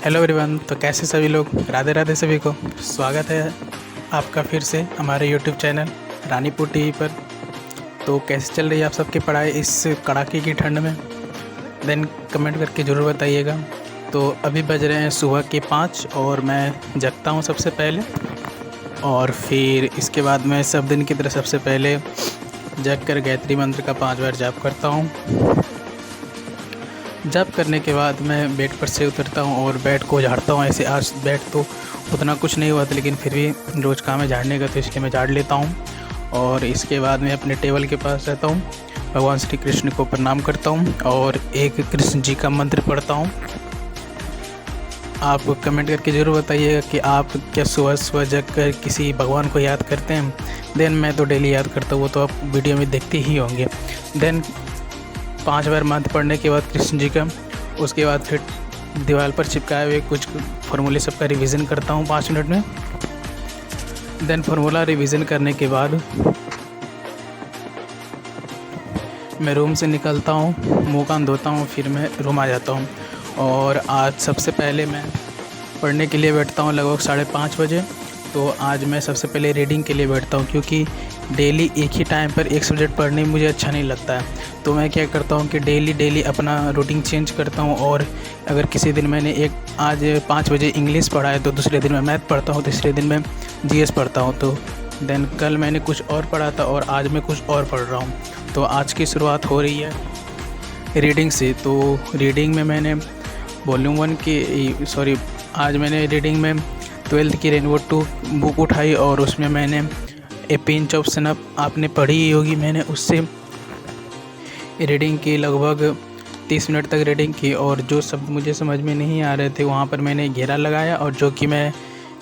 Hello everyone. तो कैसे सभी लोग, राधे राधे सभी को। स्वागत है आपका फिर से हमारे यूट्यूब चैनल रानीपुर टीवी पर। तो कैसे चल रही है आप सबकी पढ़ाई इस कड़ाके की ठंड में? देन कमेंट करके ज़रूर बताइएगा। तो अभी बज रहे हैं सुबह के 5 और मैं जगता हूँ सबसे पहले, और फिर इसके बाद मैं सब दिन की तरह सबसे पहले जग कर गायत्री मंत्र का 5 बार जाप करता हूँ। जप करने के बाद मैं बेड पर से उतरता हूँ और बेड को झाड़ता हूँ। ऐसे आज बेड तो उतना कुछ नहीं हुआ था, लेकिन फिर भी रोज़ काम है झाड़ने का, तो इसलिए मैं झाड़ लेता हूँ। और इसके बाद मैं अपने टेबल के पास रहता हूँ, भगवान श्री कृष्ण को प्रणाम करता हूँ और एक कृष्ण जी का मंत्र पढ़ता हूँ। आप कमेंट करके ज़रूर बताइएगा कि आप क्या सुबह सुबह जग कर किसी भगवान को याद करते हैं। देन मैं तो डेली याद करता हूँ, वो तो आप वीडियो में देखते ही होंगे। देन 5 बार मंत्र पढ़ने के बाद कृष्ण जी का, उसके बाद फिर दीवार पर चिपकाए हुए कुछ फार्मूले सबका रिवीजन करता हूँ 5 मिनट में। देन फार्मूला रिवीजन करने के बाद मैं रूम से निकलता हूँ, मुँह कान धोता हूँ, फिर मैं रूम आ जाता हूँ। और आज सबसे पहले मैं पढ़ने के लिए बैठता हूँ लगभग 5:30 बजे। तो आज मैं सबसे पहले रीडिंग के लिए बैठता हूँ, क्योंकि डेली एक ही टाइम पर एक सब्जेक्ट पढ़ने मुझे अच्छा नहीं लगता है। तो मैं क्या करता हूँ कि डेली अपना रूटीन चेंज करता हूँ। और अगर किसी दिन मैंने आज 5 बजे इंग्लिश पढ़ा है तो दूसरे दिन मैं मैथ पढ़ता हूँ, तीसरे दिन मैं जीएस पढ़ता हूँ। तो देन कल मैंने कुछ और पढ़ा था और आज मैं कुछ और पढ़ रहा हूँ। तो आज की शुरुआत हो रही है रीडिंग से। तो रीडिंग में मैंने वॉल्यूम 1 की आज मैंने रीडिंग में 12th की रेनबो 2 बुक उठाई, और उसमें मैंने ए पिंच ऑफ सनअप आपने पढ़ी ही होगी। मैंने उससे रीडिंग की लगभग 30 मिनट तक रीडिंग की, और जो शब्द मुझे समझ में नहीं आ रहे थे वहाँ पर मैंने घेरा लगाया, और जो कि मैं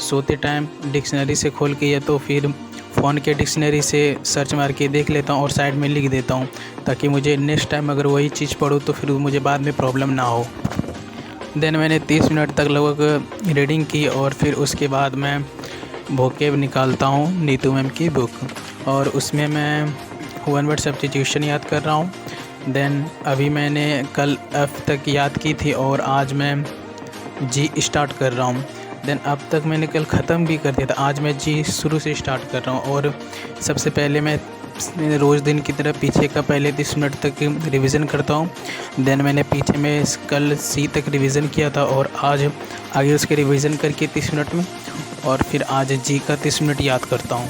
सोते टाइम डिक्शनरी से खोल के या तो फिर फ़ोन के डिक्शनरी से सर्च मार के देख लेता हूँ और साइड में लिख देता हूँ, ताकि मुझे नेक्स्ट टाइम अगर वही चीज़ पढूँ तो फिर मुझे बाद में प्रॉब्लम ना हो। देन मैंने 30 मिनट तक लगभग रीडिंग की, और फिर उसके बाद मैं वोकैब निकालता हूँ नीतू मैम की बुक, और उसमें मैं 1 वर्ड सब्स्टिट्यूशन याद कर रहा हूँ। देन अभी मैंने कल एफ तक याद की थी और आज मैं जी स्टार्ट कर रहा हूँ। देन अब तक मैंने कल ख़त्म भी कर दिया था, आज मैं जी शुरू से स्टार्ट कर रहा हूँ। और सबसे पहले मैं रोज़ दिन की तरह पीछे का पहले 30 मिनट तक रिवीजन करता हूँ। देन मैंने पीछे में कल सी तक रिवीजन किया था, और आज आगे उसके रिवीजन करके 30 मिनट में, और फिर आज जी का 30 मिनट याद करता हूँ।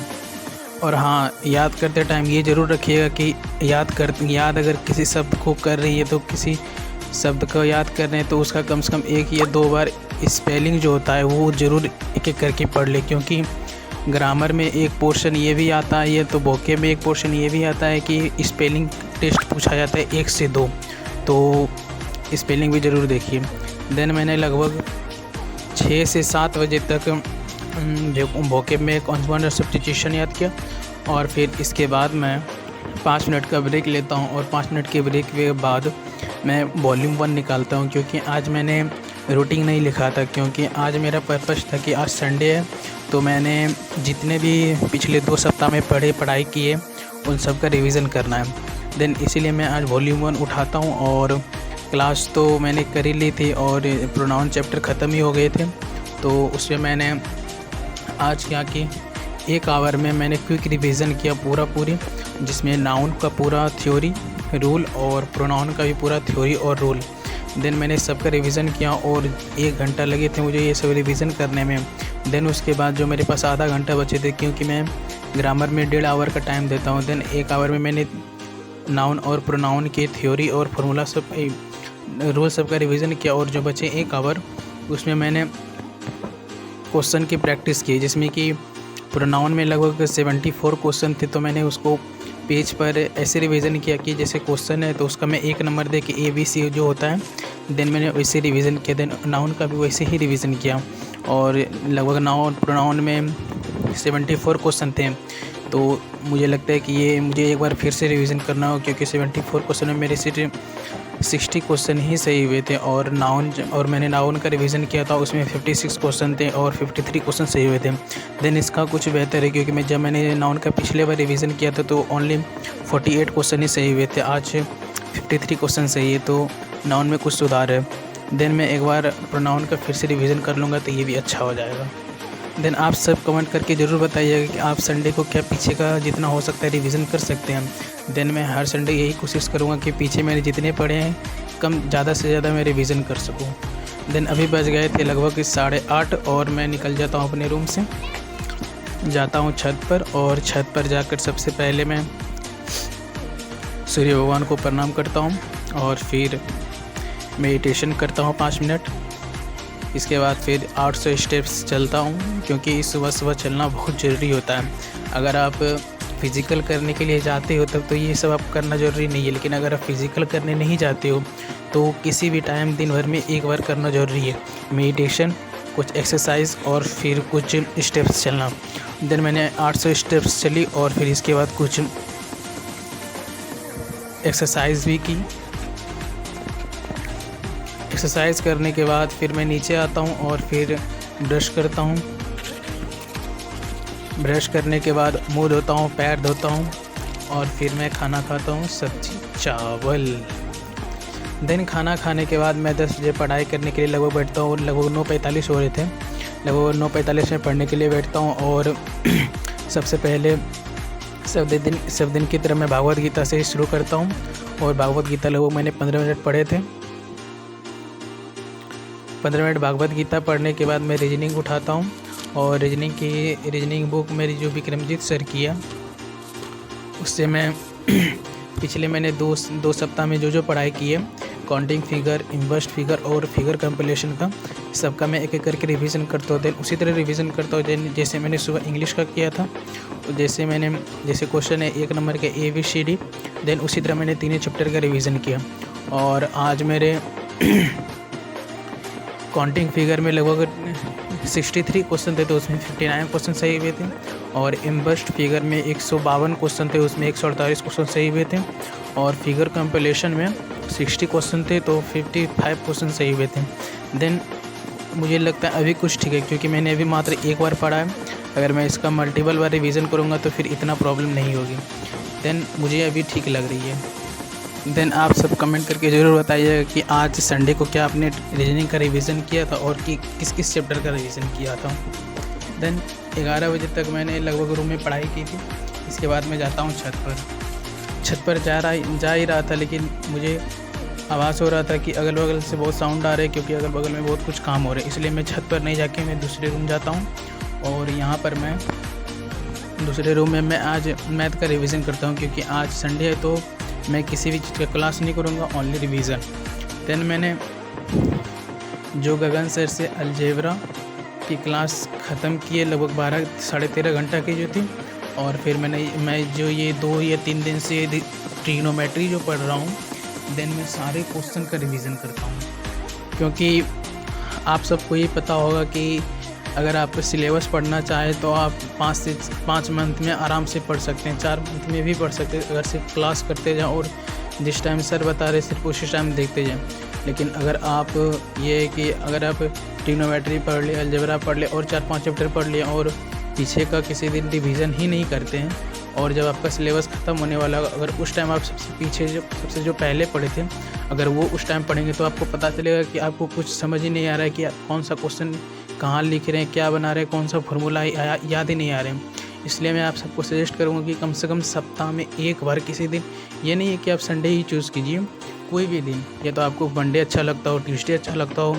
और हाँ, याद करते टाइम ये ज़रूर रखिएगा कि याद अगर किसी शब्द को कर रही है तो किसी शब्द को याद कर रहे हैं तो उसका कम से कम 1 या 2 बार स्पेलिंग जो होता है वो ज़रूर एक एक करके पढ़ ले, क्योंकि ग्रामर में एक पोर्शन ये भी आता है, तो वोकैब में एक पोर्शन ये भी आता है कि स्पेलिंग टेस्ट पूछा जाता है 1 से 2, तो स्पेलिंग भी ज़रूर देखिए। देन मैंने लगभग 6 से 7 बजे तक वोकैब में कॉन्सोनेंट सब्स्टिट्यूशन याद किया, और फिर इसके बाद मैं 5 मिनट का ब्रेक लेता हूँ, और 5 मिनट के ब्रेक के बाद मैं वॉल्यूम 1 निकालता हूँ, क्योंकि आज मैंने रूटीन नहीं लिखा था, क्योंकि आज मेरा पर्पस था कि आज संडे है, तो मैंने जितने भी पिछले 2 सप्ताह में पढ़ाई की है उन सब का रिवीजन करना है। देन इसीलिए मैं आज वॉल्यूम 1 उठाता हूँ, और क्लास तो मैंने कर ही ली थी और प्रोनाउन चैप्टर ख़त्म ही हो गए थे। तो उसमें मैंने आज क्या कि 1 आवर में मैंने क्विक रिवीजन किया पूरी, जिसमें नाउन का पूरा थ्योरी रूल और प्रोनाउन का भी पूरा थ्योरी और रूल। देन मैंने सबका रिवीजन किया, और 1 घंटा लगे थे मुझे ये सब रिवीजन करने में। देन उसके बाद जो मेरे पास आधा घंटा बचे थे, क्योंकि मैं ग्रामर में 1.5 आवर का टाइम देता हूँ। देन 1 आवर में मैंने नाउन और प्रोनाउन के थ्योरी और फार्मूला सब रूल सब का रिवीजन किया, और जो बचे 1 आवर उसमें मैंने क्वेश्चन की प्रैक्टिस की, जिसमें कि प्रोनाउन में लगभग 74 क्वेश्चन थे, तो मैंने उसको पेज पर ऐसे रिवीजन किया कि जैसे क्वेश्चन है तो उसका मैं 1 नंबर दे के ABC जो होता है, देन मैंने वैसे रिवीजन किया। देन नाउन का भी वैसे ही रिवीजन किया, और लगभग नाउन प्रोनाउन में 74 क्वेश्चन थे। तो मुझे लगता है कि ये मुझे एक बार फिर से रिवीजन करना हो, क्योंकि 74 क्वेश्चन में मेरे सिर्फ 60 क्वेश्चन ही सही हुए थे, और मैंने नाउन का रिवीजन किया था उसमें 56 क्वेश्चन थे और 53 क्वेश्चन सही हुए थे। देन इसका कुछ बेहतर है, क्योंकि जब मैंने नाउन का पिछले बार रिवीजन किया था तो ओनली 48 क्वेश्चन ही सही हुए थे, आज 53 क्वेश्चन सही है, तो नाउन में कुछ सुधार है। देन मैं एक बार प्रोनाउन का फिर से रिवीजन कर लूँगा तो ये भी अच्छा हो जाएगा। देन आप सब कमेंट करके ज़रूर बताइएगा कि आप संडे को क्या पीछे का जितना हो सकता है रिवीजन कर सकते हैं। देन मैं हर संडे यही कोशिश करूँगा कि पीछे मैंने जितने पढ़े हैं ज़्यादा से ज़्यादा मैं रिवीजन कर सकूँ। देन अभी बज गए थे लगभग 8:30 और मैं निकल जाता हूँ अपने रूम से, जाता हूँ छत पर, और छत पर जाकर सबसे पहले मैं सूर्य भगवान को प्रणाम करता हूँ और फिर मेडिटेशन करता हूँ 5 मिनट। इसके बाद फिर 800 स्टेप्स चलता हूँ, क्योंकि सुबह सुबह चलना बहुत ज़रूरी होता है। अगर आप फिज़िकल करने के लिए जाते हो तब तो ये सब आप करना ज़रूरी नहीं है, लेकिन अगर आप फिज़िकल करने नहीं जाते हो तो किसी भी टाइम दिन भर में एक बार करना ज़रूरी है। मेडिटेशन, कुछ एक्सरसाइज और फिर कुछ स्टेप्स चलना। देन मैंने 800 स्टेप्स चली और फिर इसके बाद कुछ एक्सरसाइज भी की। एक्सरसाइज करने के बाद फिर मैं नीचे आता हूँ और फिर ब्रश करता हूँ। ब्रश करने के बाद मुंह धोता हूँ, पैर धोता हूँ और फिर मैं खाना खाता हूँ, सब्जी चावल। देन खाना खाने के बाद मैं 10 बजे पढ़ाई करने के लिए लगभग बैठता हूँ। लगभग 9:45 हो रहे थे, लगभग 9:45 में पढ़ने के लिए बैठता हूँ। और सबसे पहले सब दिन की तरह मैं भागवत गीता से शुरू करता हूँ। और भागवत गीता लगभग मैंने 15 मिनट पढ़े थे। 15 मिनट भागवत गीता पढ़ने के बाद मैं रीजनिंग उठाता हूँ, और रीजनिंग बुक मेरी जो विक्रमजीत सर की है उससे मैं पिछले मैंने दो सप्ताह में जो पढ़ाई की है, काउंटिंग फिगर, इन्वर्स फिगर और फिगर कंपलेशन का, सबका मैं एक एक करके रिवीजन करता हूँ। देन उसी तरह रिवीजन करता हूँ जैसे मैंने सुबह इंग्लिश का किया था। जैसे क्वेश्चन है 1 नंबर के ABCD, देन उसी तरह मैंने 3 चैप्टर का रिवीजन किया। और आज मेरे काउंटिंग फिगर में लगभग 63 क्वेश्चन थे, तो उसमें 59 क्वेश्चन सही हुए थे। और इन्वर्स्ड फिगर में 152 क्वेश्चन थे, उसमें 148 क्वेश्चन सही हुए थे। और फिगर कंपलेशन में 60 क्वेश्चन थे, तो 55 क्वेश्चन सही हुए थे। देन मुझे लगता है अभी कुछ ठीक है, क्योंकि मैंने अभी मात्र एक बार पढ़ा है। अगर मैं इसका मल्टीपल बार रिवीजन करूँगा तो फिर इतना प्रॉब्लम नहीं होगी। देन मुझे अभी ठीक लग रही है। देन आप सब कमेंट करके ज़रूर बताइएगा कि आज संडे को क्या आपने रीजनिंग का रिवीजन किया था और कि किस चैप्टर का रिवीजन किया था। देन 11 बजे तक मैंने लगभग रूम में पढ़ाई की थी। इसके बाद मैं जाता हूँ छत पर जा ही रहा था, लेकिन मुझे आवाज़ हो रहा था कि अगल बगल से बहुत साउंड आ रहे हैं, क्योंकि अगल बगल में बहुत कुछ काम हो रहा है। इसलिए मैं छत पर नहीं जाके मैं दूसरे रूम जाता हूँ, और यहाँ पर मैं दूसरे रूम में मैं आज मैथ का रिवीजन करता हूँ, क्योंकि आज संडे है तो मैं किसी भी चीज़ का क्लास नहीं करूँगा, ओनली रिवीजन। देन मैंने जो गगन सर से अलजेब्रा की क्लास ख़त्म की है, लगभग 12 साढ़े 13 घंटा की जो थी। और फिर मैं जो ये 2 या 3 दिन से ट्रिग्नोमेट्री जो पढ़ रहा हूँ, देन मैं सारे क्वेश्चन का रिवीजन करता हूँ, क्योंकि आप सबको ये पता होगा कि अगर आप सिलेबस पढ़ना चाहें तो आप 5 मंथ में आराम से पढ़ सकते हैं, 4 मंथ में भी पढ़ सकते हैं, अगर सिर्फ क्लास करते जाएं और जिस टाइम सर बता रहे सिर्फ उसी टाइम देखते जाएं। लेकिन अगर आप ये है कि अगर आप ट्रिग्नोमेट्री पढ़ ले, अलजेब्रा पढ़ ले और 4-5 चैप्टर पढ़ लिए और पीछे का किसी दिन रिवीजन ही नहीं करते हैं, और जब आपका सिलेबस ख़त्म होने वाला अगर उस टाइम आप सबसे जो पहले पढ़े थे अगर वो उस टाइम पढ़ेंगे तो आपको पता चलेगा कि आपको कुछ समझ ही नहीं आ रहा है कि कौन सा क्वेश्चन कहाँ लिख रहे हैं, क्या बना रहे हैं, कौन सा फार्मूला याद ही नहीं आ रहे हैं। इसलिए मैं आप सबको सजेस्ट करूँगा कि कम से कम सप्ताह में एक बार किसी दिन, ये नहीं है कि आप संडे ही चूज़ कीजिए, कोई भी दिन, या तो आपको मंडे अच्छा लगता हो, ट्यूसडे अच्छा लगता हो।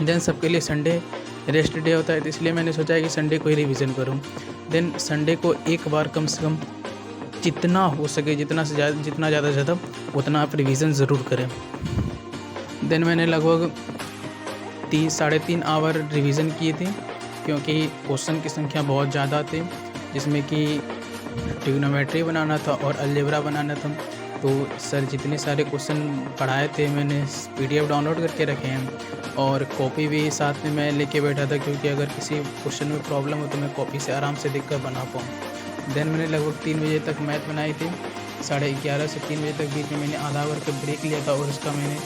देन सबके लिए संडे रेस्ट डे होता है, तो इसलिए मैंने सोचा है कि संडे को ही रिवीजन करूँ। देन संडे को एक बार कम से कम जितना हो सके, जितना ज़्यादा से ज़्यादा उतना आप रिवीजन ज़रूर करें। देन मैंने लगभग 3-3.5 आवर रिवीजन किए थे, क्योंकि क्वेश्चन की संख्या बहुत ज़्यादा थी, जिसमें कि ट्रिग्नोमेट्री बनाना था और अलजेब्रा बनाना था। तो सर जितने सारे क्वेश्चन पढ़ाए थे मैंने PDF डाउनलोड करके रखे हैं, और कॉपी भी साथ में मैं लेके बैठा था, क्योंकि अगर किसी क्वेश्चन में प्रॉब्लम हो तो मैं कॉपी से आराम से देख कर बना पाऊँ। देन मैंने लगभग 3 बजे तक मैथ बनाई थी, 11:30 से 3 बजे तक बीच में मैंने आधा आवर का ब्रेक लिया था और उसका मैंने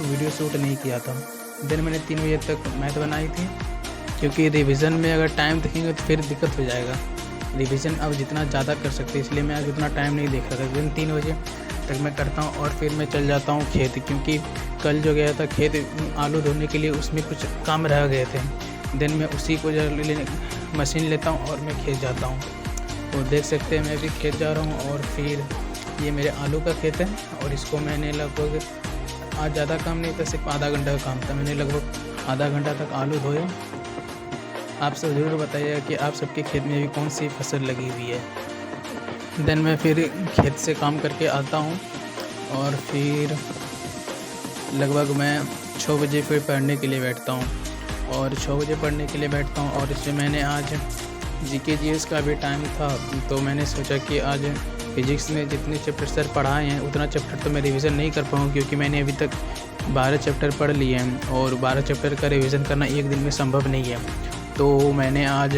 वीडियो शूट नहीं किया था। देन मैंने 3 बजे तक मैथ बनाई थी, क्योंकि रिवीजन में अगर टाइम देखेंगे तो फिर दिक्कत हो जाएगा। रिवीजन अब जितना ज़्यादा कर सकते हैं, इसलिए मैं आज उतना टाइम नहीं देख रहा था। देन 3 बजे तक मैं करता हूँ और फिर मैं चल जाता हूँ खेत, क्योंकि कल जो गया था खेत आलू धोने के लिए, उसमें कुछ काम रह गए थे। देन मैं उसी को मशीन लेता हूँ और मैं खेत जाता हूँ। तो देख सकते हैं मैं भी खेत जा रहा हूँ। और फिर ये मेरे आलू का खेत है और इसको मैंने लगभग आज ज़्यादा काम नहीं था, सिर्फ आधा घंटा का काम था। मैंने लगभग आधा घंटा तक आलू धोए। आप सब ज़रूर बताइएगा कि आप सबके खेत में भी कौन सी फसल लगी हुई है। देन मैं फिर खेत से काम करके आता हूँ और फिर लगभग मैं 6 बजे फिर पढ़ने के लिए बैठता हूँ। और 6 बजे पढ़ने के लिए बैठता हूँ और इसमें मैंने आज जीके जीएस का भी टाइम था, तो मैंने सोचा कि आज फिज़िक्स में जितने चैप्टर सर पढ़ाए हैं उतना चैप्टर तो मैं रिवीजन नहीं कर पाऊँ, क्योंकि मैंने अभी तक 12 चैप्टर पढ़ लिए हैं और 12 चैप्टर का रिवीजन करना एक दिन में संभव नहीं है। तो मैंने आज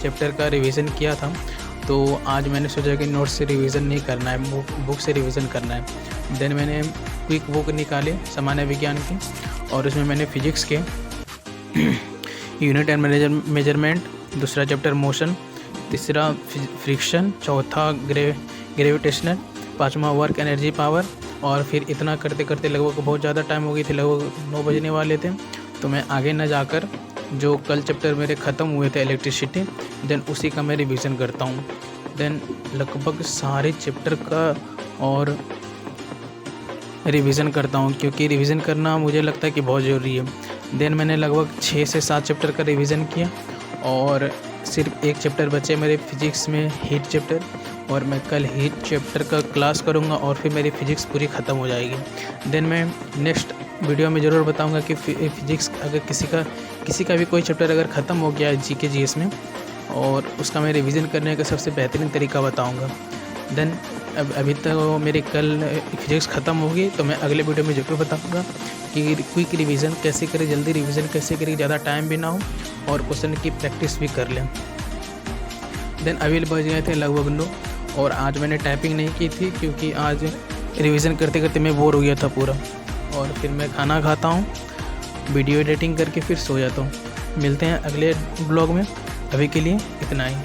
चैप्टर का रिवीजन किया था, तो आज मैंने सोचा कि नोट से रिवीजन नहीं करना है, बुक से रिवीजन करना है। देन मैंने क्विक बुक निकाली सामान्य विज्ञान की और उसमें मैंने फिजिक्स के यूनिट एंड मेजरमेंट, दूसरा चैप्टर मोशन, तीसरा फ्रिक्शन, चौथा ग्रेविटेशनल, पाँचवा वर्क एनर्जी पावर। और फिर इतना करते करते लगभग बहुत ज़्यादा टाइम हो गई थी, लगभग 9 बजने वाले थे। तो मैं आगे न जाकर जो कल चैप्टर मेरे ख़त्म हुए थे इलेक्ट्रिसिटी, देन उसी का मैं रिवीजन करता हूँ। देन लगभग सारे चैप्टर का और रिवीजन करता हूँ, क्योंकि रिवीजन करना मुझे लगता है कि बहुत ज़रूरी है। देन मैंने लगभग 6 से 7 चैप्टर का रिवीजन किया और सिर्फ एक चैप्टर बचे मेरे फिजिक्स में, हीट चैप्टर, और मैं कल हीट चैप्टर का क्लास करूँगा और फिर मेरी फ़िज़िक्स पूरी ख़त्म हो जाएगी। देन मैं नेक्स्ट वीडियो में ज़रूर बताऊँगा कि फ़िज़िक्स अगर किसी का भी कोई चैप्टर अगर ख़त्म हो गया है जीके जीएस में, और उसका मैं रिवीजन करने का सबसे बेहतरीन तरीका बताऊँगा। देन अभी तो मेरी कल फिजिक्स ख़त्म होगी, तो मैं अगले वीडियो में ज़रूर बताऊँगा कि क्विक रिवीजन कैसे करें, जल्दी रिवीजन कैसे करें, ज़्यादा टाइम भी ना हो और क्वेश्चन की प्रैक्टिस भी कर लें। देन अभी बज गए थे लगभग 9 और आज मैंने टाइपिंग नहीं की थी, क्योंकि आज रिवीजन करते करते मैं बोर हो गया था पूरा। और फिर मैं खाना खाता हूँ, वीडियो एडिटिंग करके फिर सो जाता हूँ। मिलते हैं अगले ब्लॉग में, अभी के लिए इतना ही।